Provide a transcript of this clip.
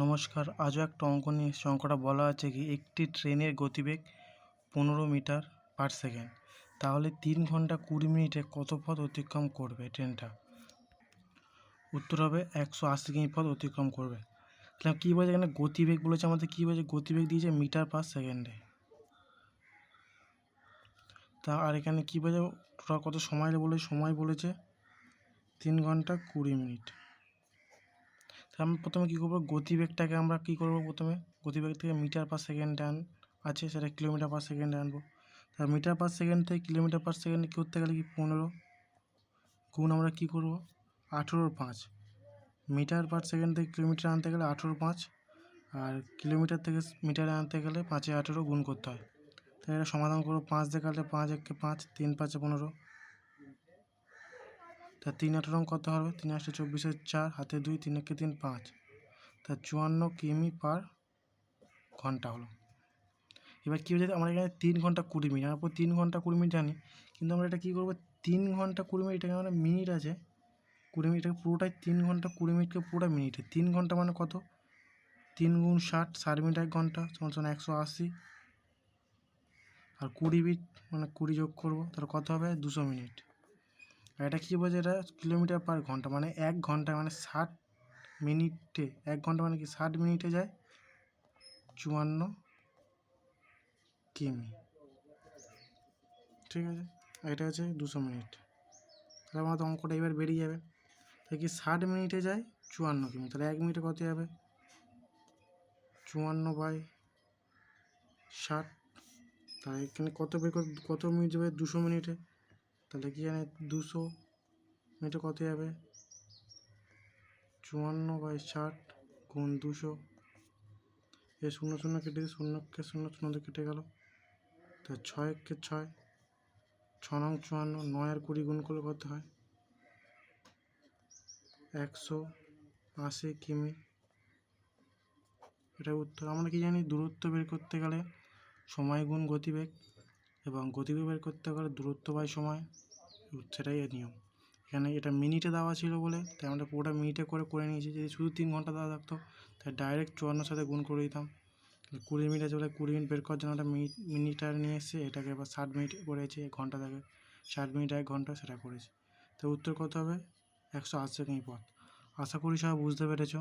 নমস্কার, আজও একটা অঙ্ক নিয়ে এসেছি। অঙ্কটা বলা আছে কি একটি ট্রেনের গতিবেগ 15 মিটার পার সেকেন্ড, তাহলে 3 ঘন্টা 20 মিনিটে কত পথ অতিক্রম করবে ট্রেনটা? উত্তর হবে 180 কিমি পথ অতিক্রম করবে। তাহলে কী বলেছে এখানে? গতিবেগ বলেছে আমাদের, কী বলেছে? গতিবেগ দিয়েছে মিটার পার সেকেন্ডে। তা আর এখানে কী বলেছে? টোটাল কত সময় বলেছে? সময় বলেছে 3 ঘন্টা 20 মিনিট। তাহলে আমরা প্রথমে কী করবো? গতিবেগটাকে আমরা কী করবো? প্রথমে গতিবেগ থেকে মিটার পার সেকেন্ডে আছে, সেটা কিলোমিটার পার সেকেন্ডে আনবো। তা মিটার পার সেকেন্ড থেকে কিলোমিটার পার সেকেন্ডে কী করতে গেলে কি 15 গুণ আমরা কী করবো 18/5। মিটার পার সেকেন্ড থেকে কিলোমিটার আনতে গেলে 18/5, আর কিলোমিটার থেকে মিটারে আনতে গেলে 5এ 18 গুণ করতে হয়। তাই এটা সমাধান করবো। 5 দিয়ে কাটলে 5 একে 5, 3 5 15। তা 3 18 কত হবে? 3 8 24 4, হাতে 2, 3 একে 3 5। তা 54 কিমি পার ঘন্টা হলো। এবার কী হয়েছে? আমরা এখানে 3 ঘন্টা 20 মিনিট, আমরা 3 ঘন্টা 20 মিনিট জানি, কিন্তু আমরা এটা কী করবো? 3 ঘন্টা 20 মিনিট, এখানে আমরা মিনিট আছে 20 মিনিটটাকে পুরোটাই 3 ঘন্টা 20 মিনিটকে পুরোটা মিনিটে। 3 ঘন্টা মানে কত? 3 গুণ 60, 60 মিনিট 1 ঘন্টা সমান 180। আর 20 মিনিট মানে 20 যোগ করবো, তাহলে কত হবে? 200 মিনিট। আর এটা কী বলছে? এটা কিলোমিটার পার ঘন্টা, মানে 1 ঘন্টায় মানে 60 মিনিটে, 1 ঘন্টা মানে কি 60 মিনিটে যায় 54 কিমি। ঠিক আছে, এটা হচ্ছে 200 মিনিট। তাহলে আমাদের অঙ্কটা এবার বেরিয়ে যাবে। তাহলে কি 60 মিনিটে যায় 54 কিমি, তাহলে 1 মিনিটে কত যাবে? 54/60। তাহলে এখানে কত মিনিট যাবে? 200 মিনিটে। তাহলে কি জানে 200 মিনিটে কত যাবে? 54/60 গুণ 200। এ 0 0 কেটে 0কে 0 0 কেটে গেল। তা 6 একে 6, 6 নং 54, 9 আর 20 গুণ করলে কত হয়? 180 কিমি। এটা উত্তর। আমরা কি জানি? দূরত্ব বের করতে গেলে সময় গুণ গতিবেগ, এবং গতিবেগ বের করতে গেলে দূরত্ব বাই সময়, সেটাই এর নিয়ম। এখানে এটা মিনিটে দেওয়া ছিল বলে তাই আমরা পুরোটা মিনিটে করে নিয়েছি। যদি শুধু 3 ঘন্টা দেওয়া থাকতো তাই ডাইরেক্ট 54 সাথে গুণ করে দিতাম। 20 মিনিট আছে বলে 20 মিনিট বের করার জন্য একটা মিনিটার নিয়ে এসে এটাকে এবার 60 মিনিট করেছে, ঘন্টা থেকে 60 মিনিট 1 ঘন্টা সেটা করেছে। তো উত্তর কত হবে? 180 কিমি পথ। আশা করি সবাই বুঝতে পেরেছ।